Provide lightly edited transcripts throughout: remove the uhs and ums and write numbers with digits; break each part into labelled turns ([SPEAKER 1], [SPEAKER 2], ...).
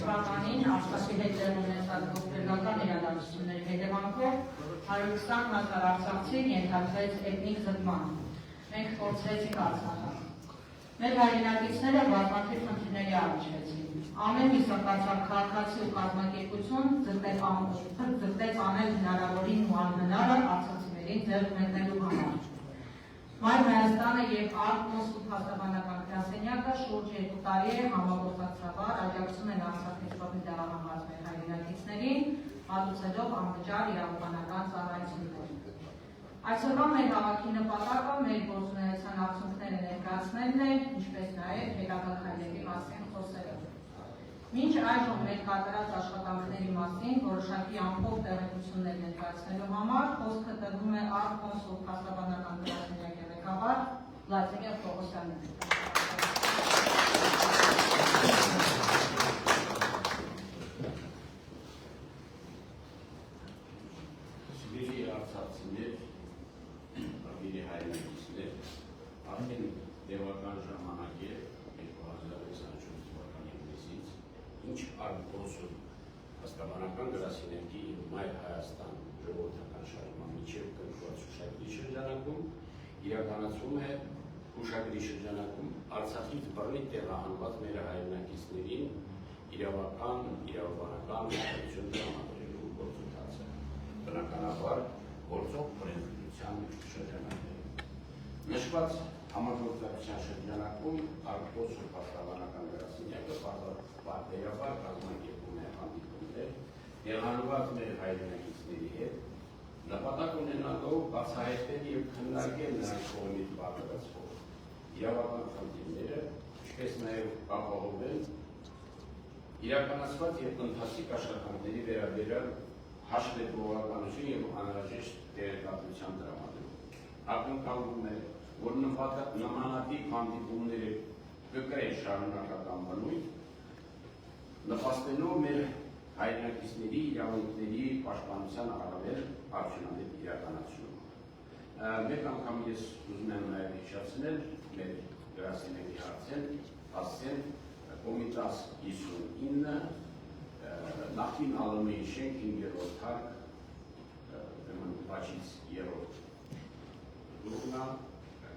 [SPEAKER 1] թվականին Արցախի հետ դեռ ունեցած ողբերգական իրադարձությունների հետևանքով 120,000 արցախցի ենթարկվեց էթնիկ զտման։ Մենք փորձեցինք Արցախը։ Մեր հայրենակիցները բազմաթիվ խնդիրների առնչվեցին։ Ամեն մի սրբացավ քաղաքացի ու կազմակերպություն ձգտեց անել հնարավորին ու անհնարը արցախցիներին ձեռք մեկնելու համար։ Մայր Հայաստանը և ԱՌԿ փաստաբանական գրասենյակը շուրջ 2 տարի է համագործակցաբար աջակցում են Արցախի շփոթի տեղահանված մեր հայրենակիցներին, մատուցելով անվճար իրավաբանական ծառայություններ։ Այսօրվա մեր հավաքի նպատակը մեր գործունեության արդյունքները ներկայացնելն է, ինչպես նաև հետագա քայլերի մասին խոսելը։ Մինչ այժմ մեր կատարած աշխատանքների մասին որոշակի ամփոփ տեղեկություններ ներկայացնելու համար խոսքը տրվում է ԱՌԿ փաստաբանական գրասենյակի ղեկավար Վլադիմիր Պողոսյանին։
[SPEAKER 2] Սիրելի արցախցիներ, հավելի հայրենակիցներ, արդեն տևական ժամանակ է 2024 թվականի հունիսից, ինչ ԱՌԿ փաստաբանական գրասենյակի Մայր Հայաստան ժողովրդական շարժման միջև կնքված հուշագրի շրջանակում իրականացվում է հուշագրի շրջանակում Արցախից բռնի տեղահանված մեր հայրենակիցներին իրավական, իրավաբանական աջակցություն տրամադրելու գործընթացը, բնականաբար գործող օրենսդրության շրջանակներում։ Նշված համագործակցության շրջանակում ԱՌԿ փաստաբանական գրասենյակը պարտադիրաբար կազմակերպում է հանդիպումներ տեղահանված մեր հայրենակիցների հետ, նպատակ ունենալով բացահայտել և քննարկել նրանց կողմից պատրաստվող իրավական խնդիրները, ինչպես նաև ապահովել իրականացված և ընթացիկ աշխատանքների վերաբերյալ հաշվետվողականություն և անհրաժեշտ տեղեկատվության տրամադրում։ Ակնկալվում է, որ նմանատիպ հանդիպումները կկրեն շարունակական բնույթ, նպաստելով մեր հայրենակիցների իրավունքների պաշտպանության առավել արդյունավետ իրականացումը։ Մեկ անգամ ես ուզում եմ նաև հիշեցնել մեր գրասենյակի հասցեն Կոմիտաս 59 նախկին ԱԼՄ-ի շենք 5-րդ հարկ բաժից 3-րդ գլուխնա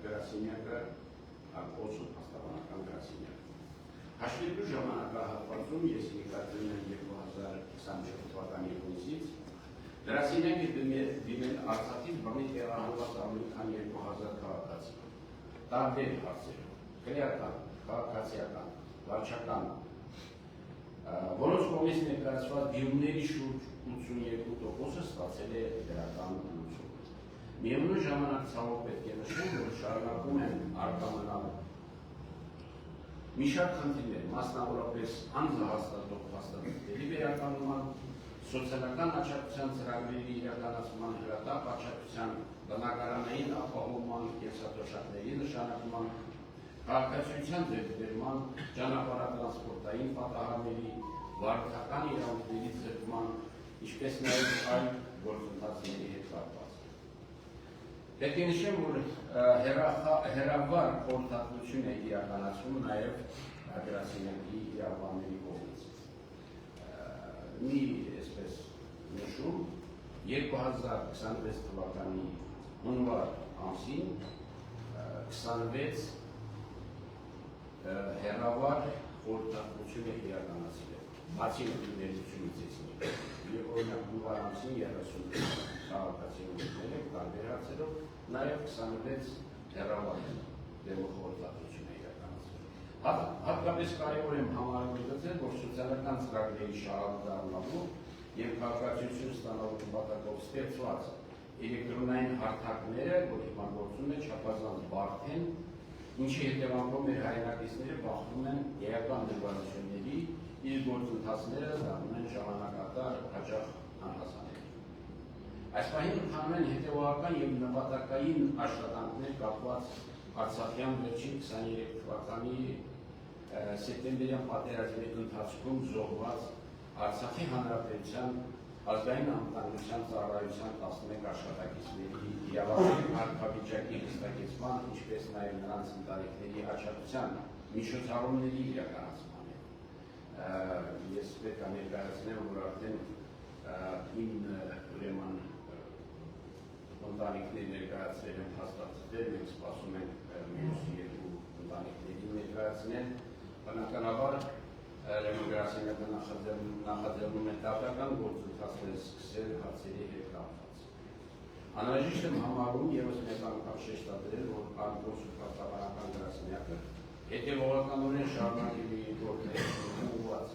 [SPEAKER 2] գրասենյակը ԱՌԿ փաստաբանական գրասենյակը։ Հաշվելու ժամանակահատվածում ես նկատում եմ 2024 թվականի հունիսից գրասենյակը դիմել Արցախից բռնի տեղահանված ավելի քան 2000 քաղաքացի։ Տարբեր հարցերով, քրեական, քաղաքացիական, վարչական, որոնց կողմից ներկայացված դիմումների շուրջ 82%-ը ստացել է դրական լուծում։ Միևնույն ժամանակ ցավոք պետք է նշեմ, որ շարունակում են առկա մնալ մի շարք խնդիրներ, մասնավորապես անձահաստատող փաստաթղթերի վերականգնման, սոցիալական աջակցության ծրագրերի իրականացման, հրատապ աջակցության, բնակարանային ապահովման և սատոշակների նշանակման, քաղաքացիության ձեռքբերման, ճանապարհատրանսպորտային պատահարների, վարորդական իրավունքների ձեռքման, ինչպես նաև այլ գործընթացների հետ կապված։ Պետք է նշեմ, որ հեռավար խորհրդատվություն է իրականացվում նաև գրասենյակի իրավաբանների կողմից։ Մի այսպես նշում 2026 թվականի հունվար ամսին 26 հեռավար խորհրդատվություն է իրականացրել, բացի ներկայությունից եւ օրինակ հունվար ամսին 30 քաղաքացիներ տարբեր հարցերով նաև 26 հեռավար խորհրդատվություն է իրականացրել։ Հատկապես կարևոր եմ համարել գծել, որ սոցիալական ծրագրերի շահագրգռվելու և քաղաքացիություն ստանալու նպատակով ստեղծված էլեկտրոնային հարթակները, որ հիմա գործում է չափազանց բարդ են, ինչի հետևանքով մեր հայրենակիցները բախվում են էական դժվարությունների, իր գործընթացները դառնում են ժամանակատար, հաճախ անհասանելի։ Այս պահին ընթանում են հետևողական և նպատակային աշխատանքներ կապված Արցախյան վերջին 23 թվականի սեպտեմբերյան պատերազմի ընթացքում զոհված Արցախի Հանրապետության ազգային անվտանգության ծառայության 11 աշխատակիցների իրավական կարգավիճակի հստակեցման, ինչպես նաև նրանց ընտանիքների աջակցության միջոցառումների իրականացման է։ Ես ներկայացնեմ, որ արդեն իմ ուրեմն ընտանիքների ներկայացրել են հաստատել, մենք սպասում ենք մյուս երկու ընտանիքների ներկայացնել, բնականաբար Գրասենյակը նախաձեռնում է տվյալական գործընթացներ սկսել հարցերի հետ կապված։ Անհրաժեշտ եմ համարում ևս մեկ անգամ շեշտադրել, որ Արտգործնախարարական գրասենյակը հետևողականորեն շարունակելու իր գործունեությունը ուղղված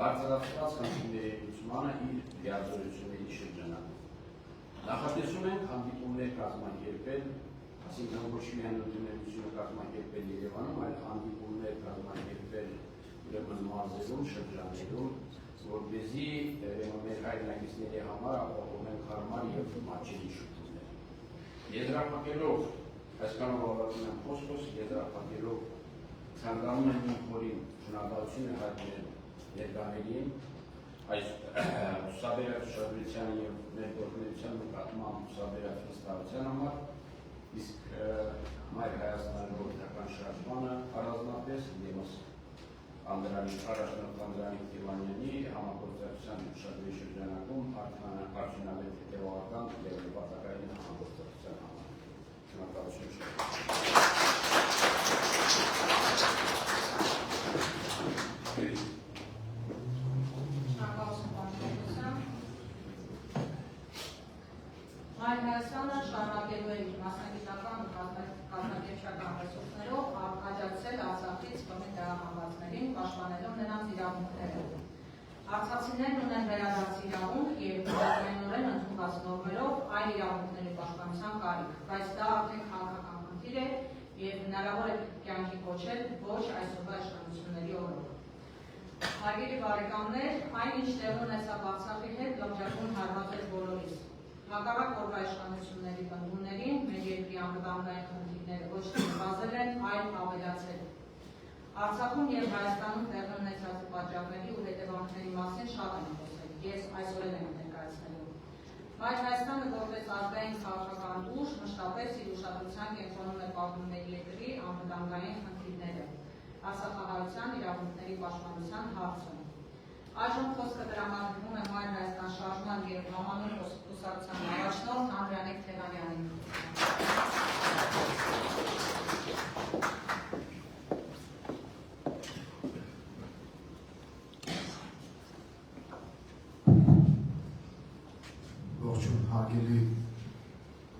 [SPEAKER 2] բարձրացված խնդիրների լուծմանը իր լիազորությունների շրջանակում։ Նախատեսում ենք հանդիպումներ կազմակերպել, այսինքն ոչ միայն ընդունելությունը կազմակերպել Երևանում, այլ հանդիպումներ կազմակերպել ուրեմն մարզերում, շրջաններում, որպեսզի մեր հայրենակիցների համար ապահովենք հարմար եւ մատչելի շփումներ։ Եզրափակելով, այսքանով ավարտում եմ խոսքս, եզրափակելով ցանկանում եմ իմ խորին շնորհակալություն հայտնել ներկաներին այս ցուսաբերած ուշադրության եւ մեր գործունեության նկատմամբ ցուսաբերած վստահության համար, իսկ Մայր Հայաստանի գործնական շարժմանը առանձնապես ևս առաջնորդ Անդրանիկ Տիվանյանի համագործակցության ուշադրի շրջանակում արդյունավետ հետևողական եւ նպատակային համագործակցության համար։ Շնորհակալություն։
[SPEAKER 1] Մայր Հայաստանը շարունակելու է իր մասնագիտական ու կազմակերպչական ռեսուրսներով աջակցել Արցախից բռնի տեղահանվածներին, պաշտպանելով նրանց իրավունքները։ Արցախցիներն ունեն վերադարձ իրավունք եւ բնականորեն ընդունված նորմերով այլ իրավունքների պաշտպանության կարիք, բայց դա արդեն քաղաքական խնդիր է եւ հնարավոր է կյանքի կոչել ոչ այսօրվա իշխանությունների օրոք։ Հարգելի բարեկամներ, այնինչ տեղի ունեցավ Արցախի հետ լրջագույն հարված էր բոլորիս։ Հակառակ օրվա իշխանությունների բնդումներին մեր երկրի անվտանգային խնդիրները ոչ թե նվազել են, այլ ավելացել։ Արցախում եւ Հայաստանում տեղի ունեցած պատճառների ու հետևանքների մասին շատ են խոսել, ես այսօր եմ ներկայացնելու։ Բայց Հայաստանը որպես ազգային քաղաքական ուժ մշտապես իր ուշադրության կենտրոնում է պահում մեր երկրի անվտանգային խնդիրները, արցախահայության իրավունքների պաշտպանության հարցում։ Այժմ խոսքը տրամադրվում է Մայր Հայաստան շարժման եւ համանուն կուսակցության առաջնորդ Անդրանիկ Տիվանյանին։
[SPEAKER 3] Ողջույն հարգելի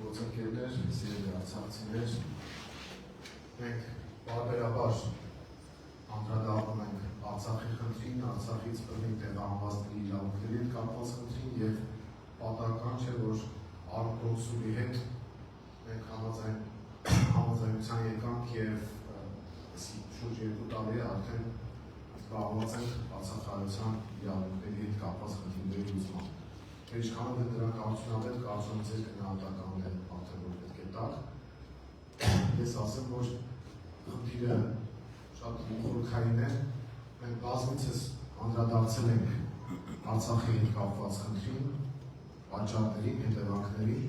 [SPEAKER 3] գործընկերներ, սիրելի արցախցիներ, մենք բարբերաբար անդրադառնում ենք Արցախի խնդրին, Արցախից բռնի տեղահանվածների իրավունքների հետ կապված խնդրին եւ պատահական չէ, որ Արտգործնի հետ մենք համաձայնության եկանք եւ շուրջ 2 տարի արդեն զբաղված ենք արցախահայության իրավունքների հետ կապված խնդիրների լուծմամբ։ Ինչքանով է դրանք արդյունավետ, կարծում եմ ձեր գնահատականն է արդեն որ պետք է տալ։ Ես ասեմ, որ խնդիրը շատ խորքային է, մենք բազմիցս անդրադարձել ենք Արցախի հետ կապված խնդրին, պատճառներին, հետևանքներին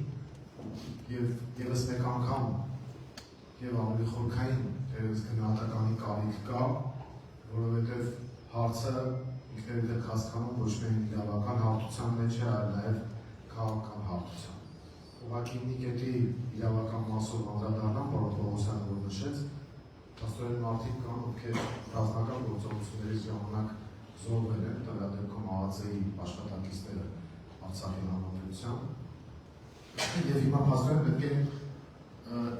[SPEAKER 3] եւ ևս մեկ անգամ եւ ավելի խորքային դերս գնահատականի կարիք կա, որովհետեւ հարցը ինքներդ եք հասկանում ոչ միայն իրավական հարթության մեջ է, այլ նաեւ քաղաքական հարթության։ Ուղղակի մի կետի իրավական մասով անդրադառնամ, որը Պողոսյանը որ նշեց, Աստորեն մարդիկ կան, ովքեր ռազմական գործողությունների ժամանակ զոհվել են, տվյալ դեպքում ԱԱԾ-ի աշխատակիցները Արցախի հանրապետության, եւ հիմա փաստորեն պետք է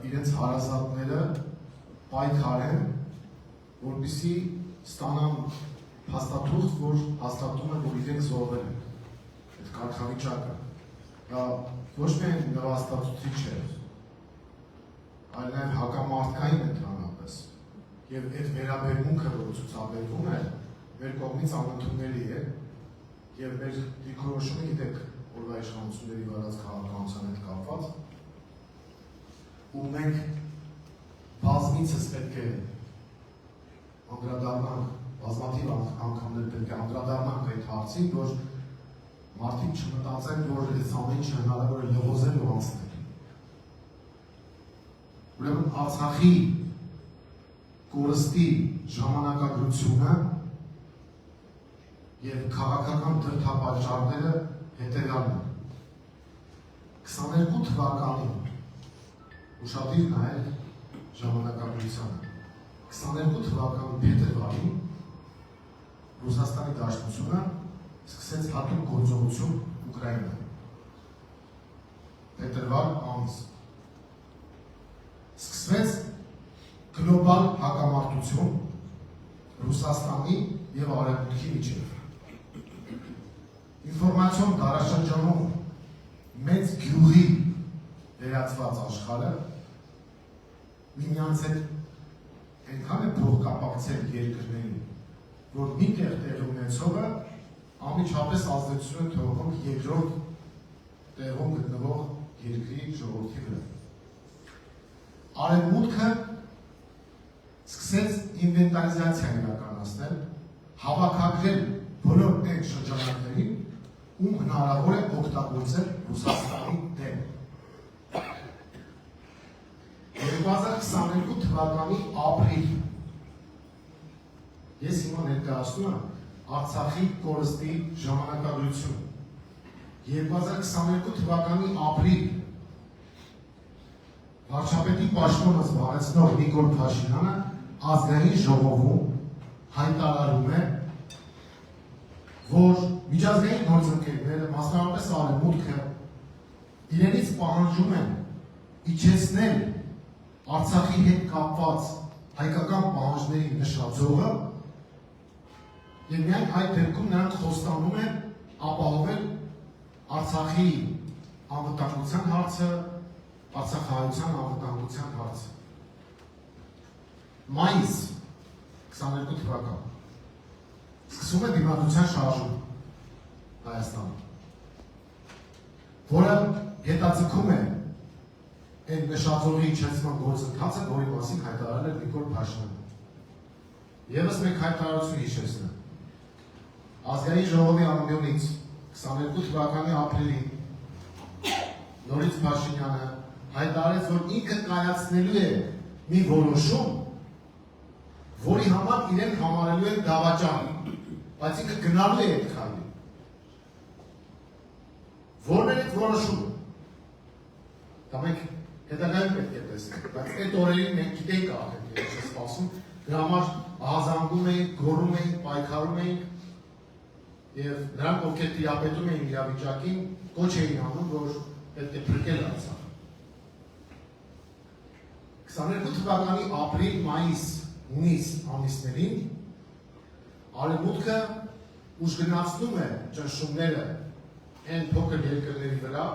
[SPEAKER 3] իրենց հարազատները պայքարեն, որպեսզի ստանան փաստաթուղթ, որ հաստատում է, որ իրենք զոհվել են։ Այդ կարգավիճակը դա ոչ միայն նվաստացուցիչ է, այլ նաեւ հակամարտկային ընդհանրապես։ Եվ այդ վերաբերմունքը, որ ցուցաբերվում է, մեր կողմից անընդունելի է, եւ մեր դիրքորոշումը գիտեք օրվա իշխանությունների վարած քաղաքականության հետ կապված, ու մենք բազմիցս պետք է անդրադառնանք, բազմաթիվ անգամներ պետք է անդրադառնանք այդ հարցին, որ մարդիկ չմտածեն, որ այս ամեն ինչը հնարավոր է լղոզել ու անցնել։ Ուրեմն Արցախի կորստի ժամանակագրությունը եւ քաղաքական դրդապատճառները հետեւյալն են։ 22 թվականին ուշադիր նայել ժամանակագրությանը։ 22 թվականի փետրվարին Ռուսաստանի Դաշնությունը սկսեց հատուկ գործողություն Ուկրաինայում։ Փետրվար ամիս սկսվեց գլոբալ հակամարտություն Ռուսաստանի եւ Արևմուտքի միջեւ։ Ինֆորմացիոն դարաշրջանում մեծ գյուղի վերածված աշխարհը միմյանց հետ այնքան է փոխկապակցել երկրներին, որ միտեղ տեղի ունեցողը անմիջապես ազդեցություն է թողնում երկրորդ տեղում գտնվող երկրի ժողովրդի վրա։ Արևմուտքը սկսեց ինվենտարիզացիա իրականացնել, հավաքագրել բոլոր այդ շրջանակներին, ում հնարավոր է օգտագործել Ռուսաստանի դեմ։ 2022 թվականի ապրիլ ես հիմա ներկայացնում եմ Արցախի կորստի ժամանակագրություն։ 2022 թվականի ապրիլ վարչապետի պաշտոնը զբաղեցնող Նիկոլ Փաշինյանը ազգային ժողովում հայտարարում է, որ միջազգային գործընկերները, մասնավորապես Արևմուտքը, իրենից պահանջում են իջեցնել Արցախի հետ կապված հայկական պահանջների նշաձողը եւ միայն այդ դեպքում նրանք խոստանում են ապահովել Արցախի անվտանգության հարցը, Արցախահայության անվտանգության հարցը։ Մայիս 22 թվական սկսում է դիմադրության շարժում Հայաստանում, որը հետաձգում է այդ նշաձողի իջեցման գործընթացը, որի մասին հայտարարել է Նիկոլ Փաշինյանը։ Եվս մեկ հայտարարություն հիշեցնեմ։ Ազգային ժողովի անունից 22 թվականի ապրիլին նորից Փաշինյանը հայտարարեց, որ ինքը կայացնելու է մի որոշում, որի համար իրեն համարելու են դավաճան, բայց ինքը գնալու է այդ քայլին։ Որն է այդ որոշումը։ Դա մենք հետագայում պետք է տեսնենք, բայց այդ օրերին մենք գիտենք արդեն, ես չեմ սպասում, դրա համար ահազանգում էինք, գոռում էինք, պայքարում էինք, եւ նրանք, ովքեր տիրապետում էին իրավիճակին, կոչ էին անում, որ պետք է փրկել Արցախը։ 22 թվականի ապրիլ, մայիս, հունիս ամիսներին Արևմուտքը ուժգնացնում է ճնշումները այն փոքր երկրների վրա,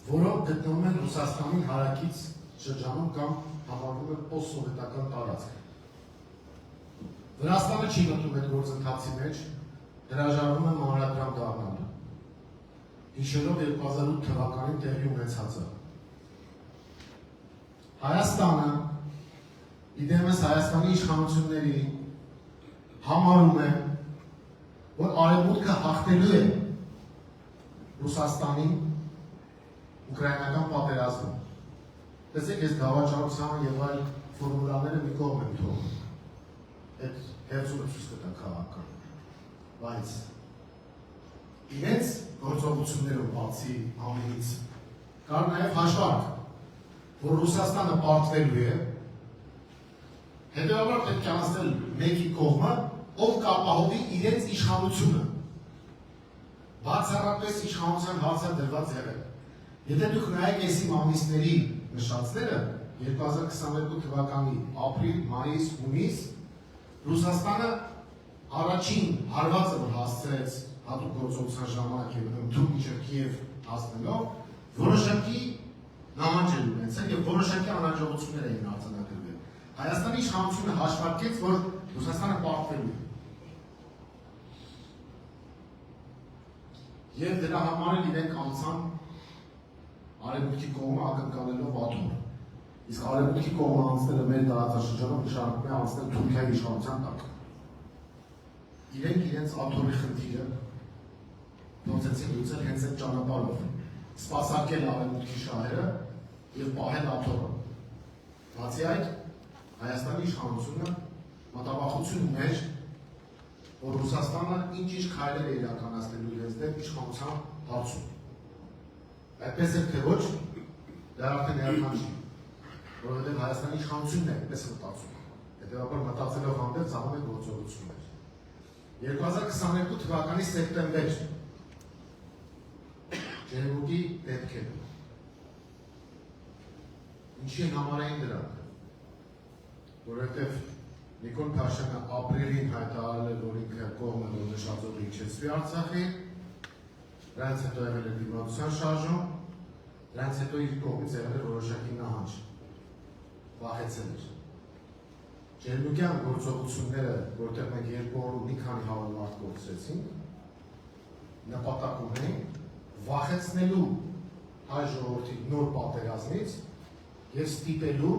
[SPEAKER 3] որոնք գտնվում են Ռուսաստանի հարակից շրջանում կամ համարվում են պոստսովետական տարածք։ Վրաստանը չի մտնում այդ գործընթացի մեջ, հրաժարվում է մանրադրամ դառնալու, հիշելով 2008 թվականին տեղի ունեցածը։ Հայաստանը, իդեմս Հայաստանի իշխանությունների համարում է, որ Արևմուտքը հաղթելու է Ռուսաստանին ուկրաինական պատերազմում։ Տեսեք, ես դավաճանությանը եւ այլ ֆորմուլաները մի կողմ եմ թողնում։ Այդ հերձումը ցույց կտա քաղաքական։ Բայց իրենց գործողություններով բացի ամենից կար նաեւ հաշվարկ, որ Ռուսաստանը պարտվելու է, հետևաբար պետք է անցնել մեկի կողմը, ով կապահովի իրենց իշխանությունը։ Բացառապես իշխանության հարցը դրված եղել։ Եթե դուք նայեք այսի ամիսների նշածները, 2022 թվականի ապրիլ, մայիս, հունիս, Ռուսաստանը առաջին հարվածը, որ հասցրեց հատուկ գործողության ժամանակ եւ ընդհանուր մինչեւ Կիև հասնելով, որոշակի նահանջ էր ունեցել եւ որոշակի անհաջողություններ էին արձանագրվել։ Հայաստանի իշխանությունը հաշվարկեց, որ Ռուսաստանը պարտվելու է։ Եվ դրա համար էլ իրենք անցան Արևմուտքի կողմը ակնկալելով աթոռ։ Իսկ Արևմուտքի կողմը անցնելը մեր տարածաշրջանում նշանակում է անցնել Թուրքիայի իշխանության տակ։ Իրենք իրենց աթոռի խնդիրը փորձեցին լուծել հենց այդ ճանապարհով, սպասարկել Արևմուտքի շահերը եւ պահել աթոռը։ Բացի այդ, Հայաստանի իշխանությունը մտավախություն ուներ որ Ռուսաստանը ինչ-ինչ քայլեր է իրականացնելու իրենց դեմ իշխանության հարցում։ Այդպես էլ թե ոչ, դա արդեն էական չի, որովհետև Հայաստանի իշխանությունն է այդպես մտածում, հետևաբար մտածելով հանդերձ անում է գործողություններ։ 2022 թվականի սեպտեմբեր Ջերմուկի դեպքերը։ Ինչի համարային դրանք, որովհետև Նիկոլ Փաշինյանը ապրիլին հայտարարել է, որ ինքը կողմը որ նշածով իջեցվի Արցախի, դրանից հետո եղել է դիմադրության շարժում, դրանից հետո իր կողմից եղել է որոշակի նահանջ, վախեցել էր։ Ջերմուկյան գործողությունները, որտեղ մենք 2 օր ու մի քանի հավաք մարդ կորցրեցինք, նպատակ ունեն վախեցնելու հայ ժողովրդի նոր պատերազմից և ստիպելու,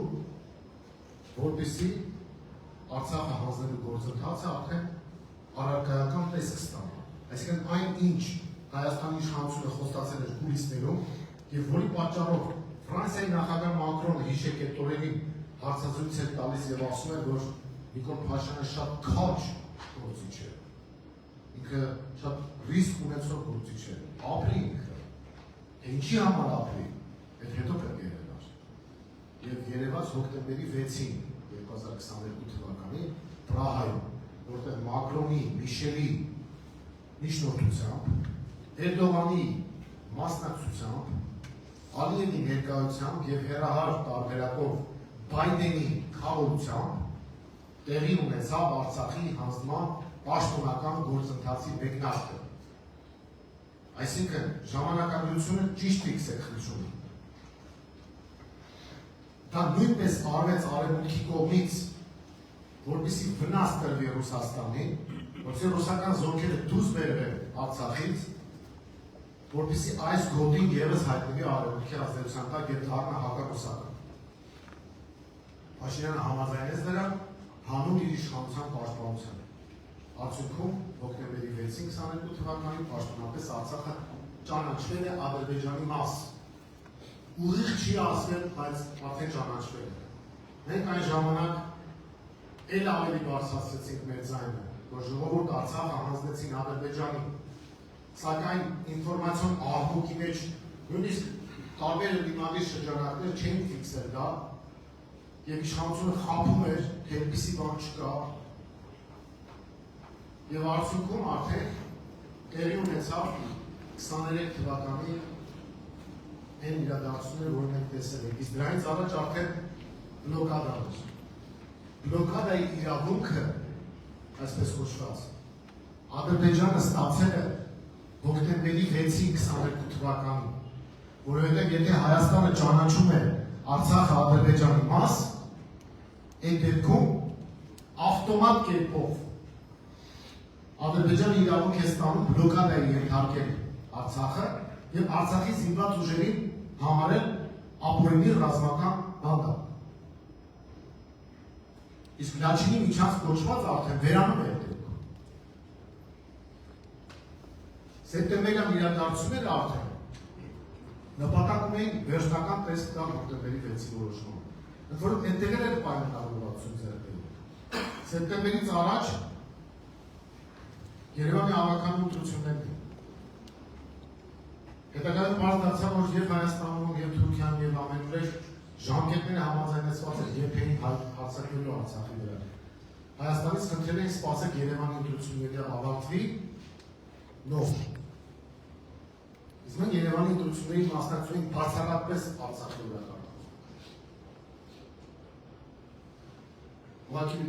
[SPEAKER 3] որպեսզի Արցախը հանձնելու գործընթացը արդեն առարկայական տեսք ստանա։ Այսինքն այն ինչ Հայաստանի իշխանությունը խոստացել էր կուլիսներում և որի պատճառով Ֆրանսիայի նախագահ Մակրոնը հիշեք այդ օրերին հարցազրույց էր տալիս և ասում էր, որ Նիկոլ Փաշինյանը շատ քաջ գործիչ է, ինքը շատ ռիսկ ունեցող գործիչ է, ապրի ինքը, ինչի համար ապրի, այդ հետո պետք է եղել և երևաց հոկտեմբերի 6-ին 2022 թվականի Պրահայում, որտեղ Մակրոնի, Միշելի միջնորդությամբ, Էրդողանի մասնակցությամբ, Ալիևի ներկայությամբ և հեռահար տարբերակով Բայդենի քավորությամբ տեղի ունեցավ Արցախի հանձնման պաշտոնական գործընթացի մեկնարկը։ Այսինքն ժամանակագրությունը ճիշտ ֆիքս է խնդրում։ Դա նույնպես արվեց արևմուտքի կողմից, որպեսզի վնաս տրվի Ռուսաստանին, որպեսզի ռուսական զորքերը դուրս բերվեն Արցախից, որպեսզի այս գոտին ևս հայտնվի արևմուտքի ազդեցության տակ և դառնա հակառուսական։ Փաշինյանը համաձայնեց դրան, հանուն իր իշխանության պաշտպանության։ Արդյունքում հոկտեմբերի 6-ին 22 թվականին պաշտոնապես Արցախը ճանաչվել է Ադրբեջանի մաս։ Ուղիղ չի ասվել, բայց արդեն ճանաչվել է։ Մենք այն ժամանակ էլ ավելի բարձրացրեցինք մեր ձայնը, որ ժողովուրդ Արցախը հանձնեցին Ադրբեջանին, սակայն ինֆորմացիոն աղմուկի մեջ նույնիսկ տարբեր դիմադիր շրջանակներ չէին ֆիքսել դա, և իշխանությունը խաբում էր, թե այդպիսի բան չկա, և արդյունքում արդեն տեղի ունեցավ 23 թվականի այն իրադարձությունները, որ մենք տեսել ենք, իսկ դրանից առաջ արդեն բլոկադա էր։ Բլոկադայի իրավունքը, այսպես կոչված, Ադրբեջանը ստացել է հոկտեմբերի 6-ին 22 թվականին, որովհետև եթե Հայաստանը ճանաչում է Արցախը Ադրբեջանի մաս, այդ դեպքում ավտոմատ կերպով Ադրբեջանը իրավունք է ստանում բլոկադայի ենթարկել Արցախը և Արցախի զինված ուժերին համարել ապօրինի ռազմական բանտակ։ Իսկ Լաչինի միջանց կոչված արդեն վերանում է այդ դեպքում։ Սեպտեմբերյան իրադարձությունները արդեն նպատակ ունեին վերջնական տեսք տալ հոկտեմբերի 6-ի որոշմանը։ Ընդ որում այնտեղ էլ պայմանավորվածություն ձեռք բերել։ Սեպտեմբերից առաջ Երևանի ավականու ընտրություններն են։ Հետագայում պարզ դարձավ, որ և Հայաստանում, և Թուրքիայում, և ամենուրեք ժամկետները համաձայնեցված են երբեմն հարձակվելու Արցախի վրա։ Հայաստանից խնդրել են սպասեք Երևանի ընտրությունների ավարտվի նոր։ Իսկ մենք Երևանի ընտրությունների մասնակցում ենք բացառապես Արցախի վրա կարգում։ Ուղղակի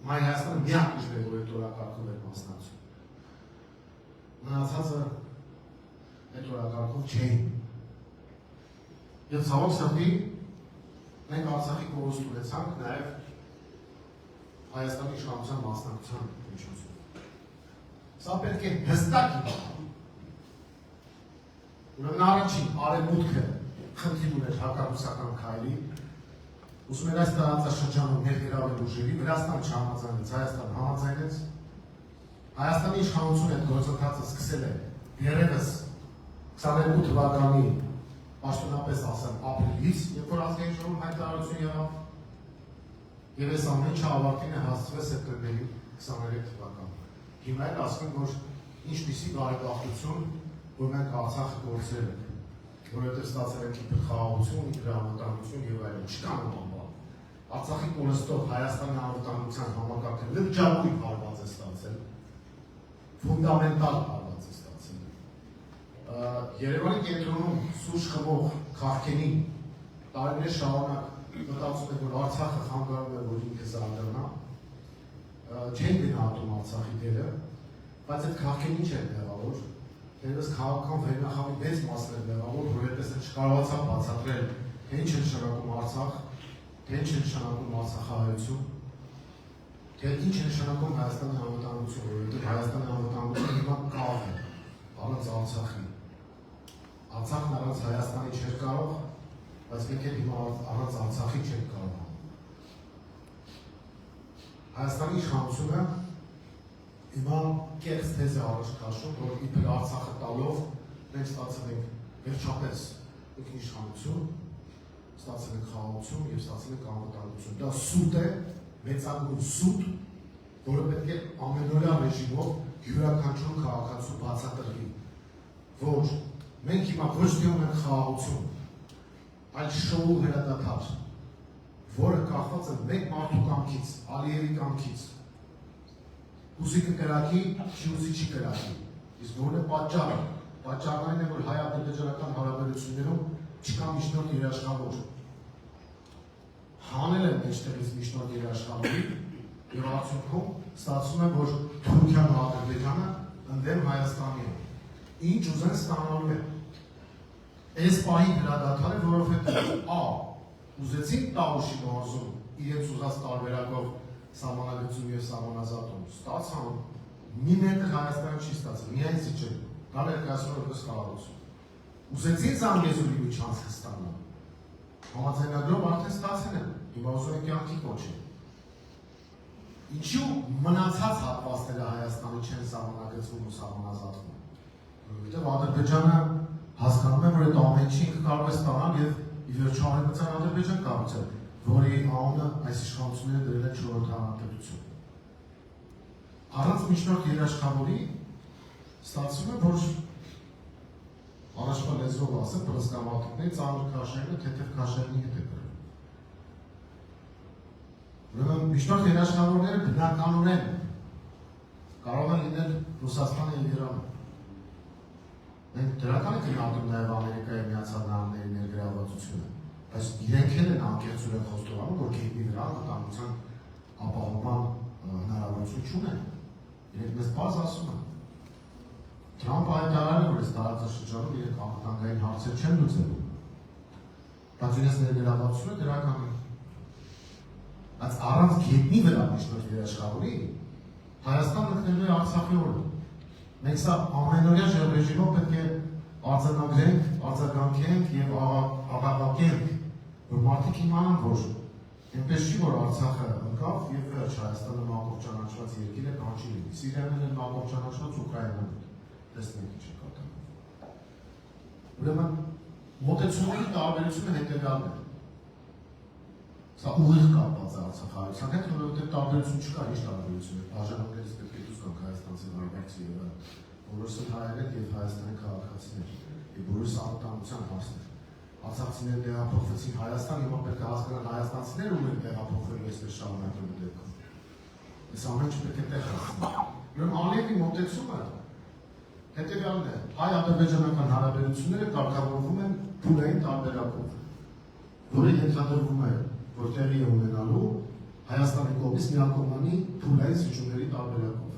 [SPEAKER 3] Մայր Հայաստանը միակ ուժն է, որ այդ օրակարգում էր մասնակցում։ Մնացածը այդ օրակարգով չէին։ Եվ ցավոք սրտի մենք Արցախի կորուստ ունեցանք նաև Հայաստանի իշխանության մասնակցության միջոցով։ Սա պետք է հստակ իմանալ։ Ուրեմն առաջին արևմուտքը խնդիր ուներ հակառուսական քայլի, ուզում էր այս տարածաշրջանում ներգրավել ուժերի, Վրաստան չհամաձայնեց, Հայաստան համաձայնեց։ Հայաստանի իշխանությունը այդ գործընթացը սկսել է դեռևս 22 թվականի պաշտոնապես ասեմ ապրիլից, երբ որ ազգային ժողովում հայտարարություն եղավ, և այս ամեն ինչը ավարտին է հասցվել սեպտեմբերի 23 թվականին։ հիմա էլ ասում եմ, որ ինչպիսի բարեբախտություն, որ մենք Արցախը կորցրել ենք, որովհետև ստացել ենք իբր խաղաղություն, իբր անվտանգություն եւ այլն, չկա նման բան։ Արցախի կորստով Հայաստանի անվտանգության համակարգը լրջագույն հարված է ստացել, ֆունդամենտալ հարված է ստացել։ Երևանի կենտրոնում սուրճ խմող քաղաքենին տարիներ շարունակ մտածում է, որ Արցախը խանգարում է, որ ինքը զարգանա, չեն գնահատում Արցախի դերը, բայց այդ քաղաքենին չեն մեղավոր, դերևս քաղաքական վերնախավի մեծ մասն է մեղավոր, որ այդպես չկարողացավ բացատրել, թե ինչ է նշանակում Արցախ, թե ինչ է նշանակում արցախահայություն, թե ինչ է նշանակում Հայաստանի անվտանգություն, որովհետև Հայաստանի անվտանգությունը հիմա կավ է, առանց Արցախի։ Արցախն առանց Հայաստանի չէր կարող, բայց մենք էլ հիմա առանց Արցախի չենք կարող։ Հայաստանի իշխանությունը հիմա կեղծ թեզ է առաջ քաշում, որ իբր Արցախը տալով մենք ստացել ենք վերջապես ինքնիշխանություն, ստացել ենք խաղաղություն եւ ստացել ենք անվտանգություն։ Դա սուտ է, մեծագույն սուտ, որը պետք է ամենօրյա ռեժիմով յուրաքանչյուր քաղաքացու բացատրվի, որ մենք հիմա ոչ թե ունենք խաղաղություն, այլ շոու հրադադար, որը կախված է մեկ մարդու կամքից, Ալիևի կամքից։ Ուզիկը կրակի, չի ուզի չի կրակի։ Իսկ որն է պատճառը։ Պատճառն այն է, որ հայ-ադրբեջանական հարաբերություններում չկա միջնորդ երաշխավոր։ Հանել են մեջտեղից միջնորդ երաշխավորի եւ արդյունքում ստացվում է, որ Թուրքիան ու Ադրբեջանը ընդդեմ Հայաստանի են։ Ինչ ուզեն ստանալու են։ Այս պահին հրադադար է, որովհետեւ ուզեցին Տաուշի մարզում իրենց ուզած տարբերակով սահմանագծում եւ սահմանազատում ստացան, մի մետր Հայաստանը չի ստացել, միայն Սիչել, դա ներկայացնում որպես խաղաղություն։ Ուզեցին Զանգեզուրի միջանցքը ստանալ, համաձայնագրով արդեն ստացել են, հիմա ուզում են կյանքի կոչել։ Ինչու մնացած հատվածները Հայաստանի չեն սահմանագծվում ու սահմանազատվում, որովհետեւ Ադրբեջանը հասկանում է, որ այդ ամեն ինչ ինքը կարող է ստանալ եւ ի վերջո Արևմտյան Ադրբեջան կառուցել, որի անունը այս իշխանությունները դրել են 4-րդ հանրապետություն։ Առանց միջնորդ երաշխավորի ստացվում է, որ առաջվա լեզվով ասեմ, բռնցքամարտիկների ծանր քաշելը թեթև քաշելնի հետ է կրում։ Ուրեմն միջնորդ երաշխավորները բնականորեն կարող են լինել Ռուսաստանը եւ Իրանը։ Մենք դրական ենք գնահատում նաև Ամերիկայի Միացյալ Նահանգների ներգրավվածությունը, բայց իրենք էլ են անկեղծորեն խոստովանում, որ գետնի վրա անվտանգության ապահովման հնարավորություն չունեն։ Իրենք մեզ բաց ասում են։ Թրամփը հայտարարել է, որ այս տարածաշրջանում իրենք անվտանգային հարցեր չեն լուծելու, բայց իրենց ներգրավվածությունը դրական է։ Բայց առանց գետնի վրա միջնորդ երաշխավորի Հայաստանը մտնելու է Արցախի օրը։ Մենք սա ամենօրյա ռեժիմով պետք է արձանագրենք, արձագանքենք եւ աղաղակենք, որ մարդիկ իմանան, որ այնպես չի, որ Արցախը ընկավ եւ վերջ Հայաստանը մակով ճանաչված երկիր է, կանչի լինի։ Սիրիան էլ մակով ճանաչված Ուկրաինան է։ Տեսնենք ինչ է կատարվում։ Ուրեմն մոտեցումների տարբերությունը հետեւյալն է։ Սա ուղիղ կապված է Արցախահայության հետ, որովհետեւ տարբերություն չկա, ինչ տարբերություն է։ Բաժանումներից պետք է դուրս գանք հայաստանցի հարաբերացի եւ բոլորս են հայերեն եւ Հայաստանի քաղաքացիներ եւ բոլորս անվտանգության հարցներ։ Արցախցիները տեղափոխվեցին Հայաստան, հիմա պետք է հասկանան հայաստանցիները ում են տեղափոխվելու այսպես շարունակելու դեպքում։ Այս ամենը պետք է տեղ հասնի։ Ուրեմն Ալիևի մոտեցումը հետեւյալն է. հայ-ադրբեջանական հարաբերությունները կարգավորվում են փուլային տարբերակով, որը ենթադրվում է, որ տեղի է ունենալու Հայաստանի կողմից միակողմանի փուլային զիջումների տարբերակով։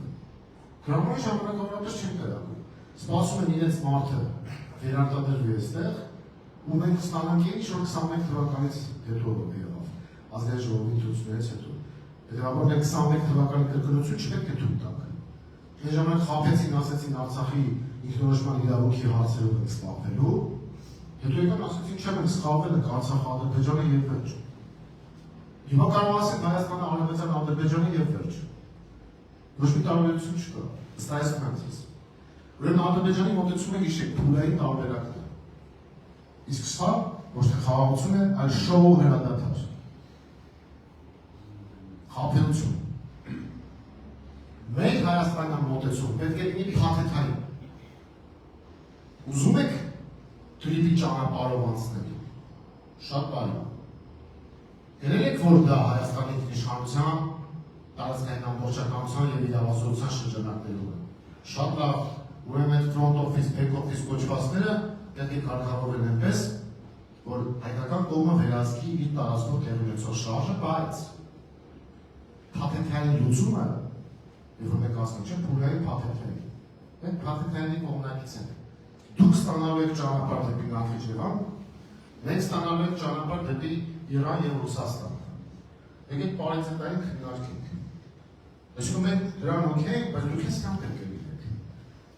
[SPEAKER 3] Հրամանի ժամանակավորապես չեն տեղակում։ Սպասում են իրենց մարդը վերարտադրվի այստեղ, ու մենք ստանանք ինչ-որ 21 թվականից հետո եղավ, ազգային ժողովի ընտրություններից հետո։ Հետևաբար մենք 21 թվականի կրկնություն չպետք է թույլ տանք։ Այն ժամանակ խաբեցին, ասեցին Արցախի ինքնորոշման իրավունքի հարցերով ենք զբաղվելու, հետո եկան ասեցին չէ, մենք սխալվել ենք Արցախը, Ադրբեջանը եւ վերջ։ Հիմա կարող ասենք Հայաստանը, Արևմտյան Ադրբեջանը եւ վերջ։ Ոչ մի տարբերություն չկա, ըստ այս կանցից։ Ուրեմն Ադրբեջանի մոտեցումը հիշեք, փուլային տարբերակն է։ Իսկ սա ոչ թե խաղաղություն է, այլ շոու հրադադար։ Խաբելություն։ Մենք հայաստանյան մոտեցում պետք է լինի փաթեթային։ Ուզում եք թրիպի ճանապարհով անցնել։ Շատ բարի։ Ելել եք, որ դա Հայաստանի իշխանության, տարածքային ամբողջականության և իրավասության շրջանակներում է։ Շատ լավ, ուրեմն այդ front office, back office կոչվածները պետք է կարգավորել այնպես, որ հայկական կողմը վերահսկի իր տարածքով տեղի ունեցող շարժը, բայց փաթեթային լուծումը, երբ որ մենք ասում ենք, փուլային փաթեթային։ Մենք փաթեթայինի կողմնակից ենք։ Դուք ստանալու եք ճանապարհ դեպի Նախիջևան, մենք ստանալու ենք ճանապարհ դեպի Իրան և Ռուսաստան։ Եկեք պարիզետային քննարկենք։ Այսինքն մենք դրան օքեյ ենք, բայց դուք եսքան պետք է լինեք։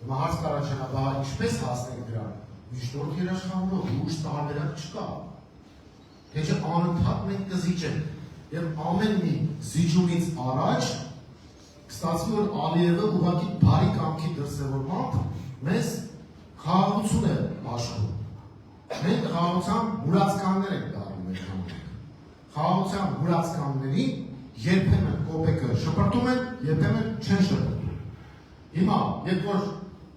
[SPEAKER 3] Հիմա հարց կառաջանա, բա ինչպես հասնենք դրան։ Միջնորդ երաշխավորող ուշ տարբերակ չկա։ Թե չէ անընդհատ մենք կզիջենք։ Եվ ամեն մի զիջումից առաջ կստացվի, որ Ալիևը ուղղակի բարի կամքի դրսևորմամբ մեզ խաղաղություն է աշխում։ Մենք խաղաղության մուրացկաններ ենք դառնում մեր համարը։ Խաղաղության մուրացկանների երբեմն կոպեկը շպրտում են, երբեմն չեն շպրտում։ Հիմա, երբ որ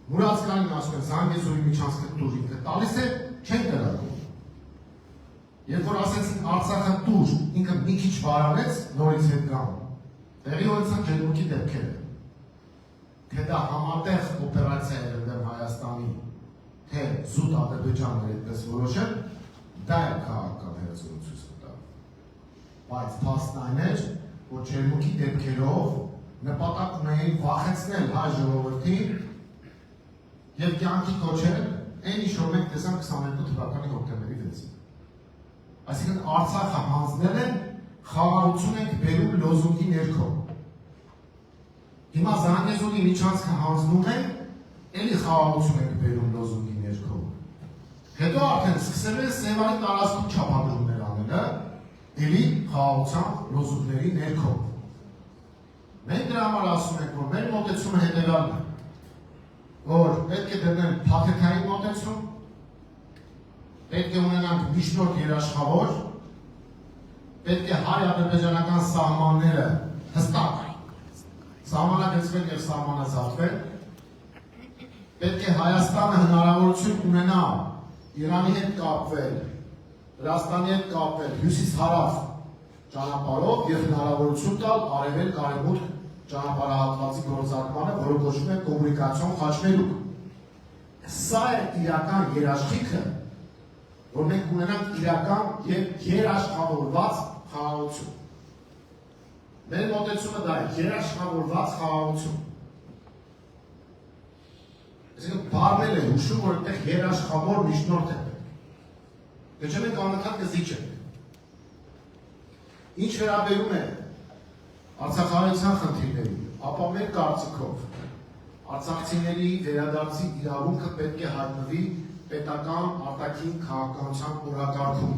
[SPEAKER 3] մուրացկանին ասում են Զանգեզուրի միջանցքը տուր ինքը տալիս է, չեն կրակում։ Երբ որ ասեցին Արցախը տուր, ինքը մի քիչ վարանեց, նորից հետ գան։ Տեղի ունեցան ջերմուկի դեպքերը։ Թե դա համատեղ օպերացիա էր ընդդեմ Հայաստանի, թե զուտ Ադրբեջանը այդպես որոշել, դա է քաղաքական հերոսություն տա։ Բայց փաստն այն էր, որ ջերմուկի դեպքերով նպատակ ունեին վախեցնել հայ ժողովրդին և կյանքի կոչել այն ինչ որ մենք տեսանք 22 թվականի հոկտեմբերի 6-ին։ Այսինքն Արցախը հանձնել են, խաղաղություն ենք բերում լոզունգի ներքո։ Հիմա Զանգեզուրի միջանցքը հանձնում են, էլի խաղաղություն ենք բերում լոզունգի ներքո։ Հետո արդեն սկսել են Սևանի տարածքում չափադրումներ անելը, էլի խաղաղության լոզունգների ներքո։ Մենք դրա համար ասում ենք, որ մեր մոտեցումը հետևյալն է, որ պետք է դնենք փաթեթային մոտեցում, պետք է ունենանք միջնորդ երաշխավոր, պետք է հայ-ադրբեջանական սահմանները հստակ սահմանագծվել և սահմանազատվել, պետք է Հայաստանը հնարավորություն ունենա Իրանի հետ կապվել, Վրաստանի հետ կապվել հյուսիս-հարավ ճանապարհով և հնարավորություն տալ արևելք-արևմուտք ճանապարհահատվածի գործարկմանը, որը կոչվում է կոմունիկացիոն խաչմերուկ։ Սա է իրական երաշխիքը, որ մենք ունենանք իրական և երաշխավորված խաղաղություն։ Մեր մոտեցումը դա է, երաշխավորված խաղաղություն։ Այսինքն բառնել է հուշում, որ այդտեղ երաշխավոր միջնորդ է պետք։ Դե չէ մենք անընդհատ կզիջենք։ Ինչ վերաբերում է արցախահայության խնդիրներին, ապա մեր կարծիքով արցախցիների վերադարձի իրավունքը պետք է հայտնվի պետական արտաքին քաղաքականության օրակարգում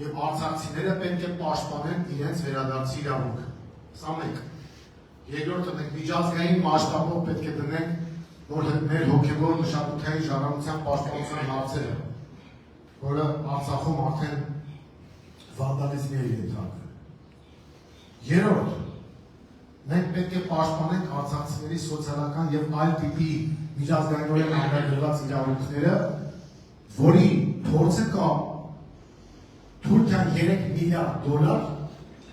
[SPEAKER 3] և արցախցիները պետք է պաշտպանեն իրենց վերադարձի իրավունքը։ Սա մեկ։ Երկրորդը մենք միջազգային մասշտաբով պետք է դնենք, որ մեր հոգևոր մշակութային ժառանգության պաշտպանության հարցերը, որը Արցախում արդեն վանդալիզմի է ենթարկվել։ Երրորդ, մենք պետք է պաշտպանենք արցախցիների սոցիալական և այլ տիպի միջազգայինորեն ամրագրված իրավունքները, որի փորձը կա Թուրքիան $3 միլիարդ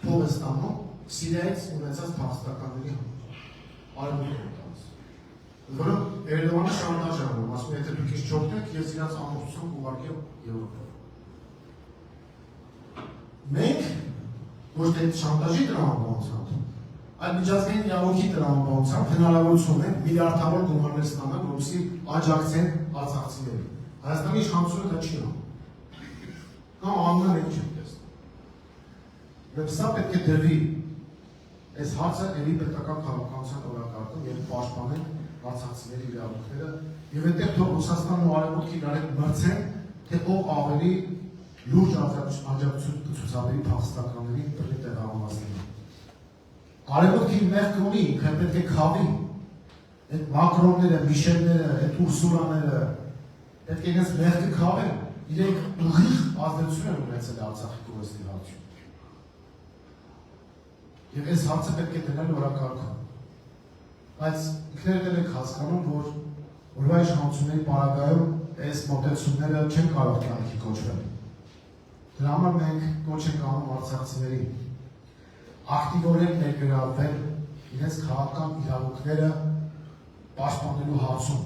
[SPEAKER 3] փող է ստանում Սիրիայից ունեցած փախստականների համար։ Արևմուտքում տալիս։ Որոնք Էրդողանը շանտաժ է անում, ասում է, եթե դուք ինձ չօգնեք, ես իրենց ամբողջությամբ կուղարկեմ Եվրոպա։ Մենք ոչ թե շանտաժի տրամաբանությամբ, այլ միջազգային իրավունքի տրամաբանությամբ հնարավորություն ունենք միլիարդավոր գումարներ ստանալ, որպեսզի աջակցենք արցախցիներին։ Հայաստանի իշխանությունը դա չի անում։ Կամ անում են ինչ չեն տեսնում։ Եվ սա պետք է դրվի այս հարցը էլի պետական քաղաքականության օրակարգում և պաշտպանենք արցախցիների իրավունքները և այդտեղ թող Ռուսաստանն ու Արևմուտքը իրար հետ մրցեն, թե ով ավելի լուրջ աջակցություն կցուցաբերի փախստականներին տեղի տեղահանվածներին։ Արևմուտքը մեղք ունի, ինքը պետք է քավի։ Այդ Մակրոնները, Միշելները, այդ Ուրսուլաները պետք է իրենց մեղքը քավեն, իրենք ուղիղ ազդեցություն են ունեցել Արցախի կորստի հարցում։ Եվ այս հարցը պետք է դնել օրակարգում։ Բայց ինքներդ եք հասկանում, որ օրվա իշխանությունների պարագայում այս մոտեցումները չեն կարող կյանքի կոչվել։ Դրա համար մենք կոչ ենք անում արցախցիներին ակտիվորեն ներգրավվել իրենց քաղաքական իրավունքները պաշտպանելու հարցում։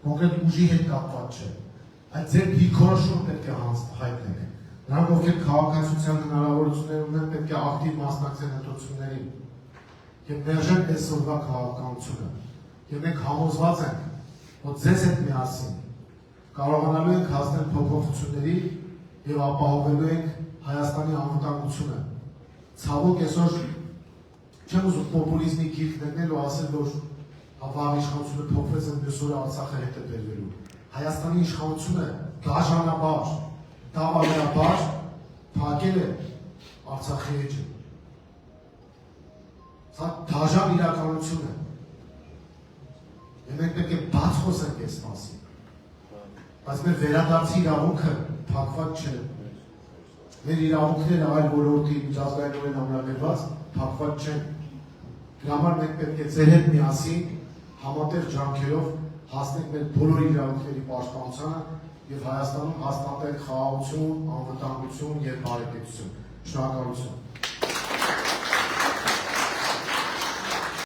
[SPEAKER 3] Կոնկրետ ուժի հետ կապված չէ, այդ ձեր դիրքորոշումը պետք է հայտնեք։ Նրանք, ովքեր քաղաքացիության հնարավորություններ ունեն, պետք է ակտիվ մասնակցեն ընտրություններին եւ մերժեն այսօրվա քաղաքականությունը։ Եվ մենք համոզված ենք, որ ձեզ հետ միասին կարողանալու ենք հասնել փոփոխությունների եւ ապահովելու ենք Հայաստանի անվտանգությունը։ Ցավոք այսօր չեմ ուզում պոպուլիզմի գիրք դնել ու ասել, որ վաղ իշխանությունը փոխվեց ու մյուս օրը Արցախը հետ է բերվելու։ Հայաստանի իշխանությունը դաժանաբար, դավանաբար փակել է Արցախի էջը։ Սա դաժան իրականություն է։ Եվ մենք պետք է բաց խոսենք այս մասին։ Բայց մեր վերադարձի իրավունքը փակված չէ։ Մեր իրավունքները այլ ոլորտի միջազգայինորեն ամրագրված փակված չեն։ Դրա համար մենք պետք է ձեր հետ միասին համատեղ ջանքերով հասնենք մեր բոլոր իրավունքների պաշտպանությանը եւ Հայաստանում հաստատենք խաղաղություն, անվտանգություն եւ բարեկեցություն։ Շնորհակալություն։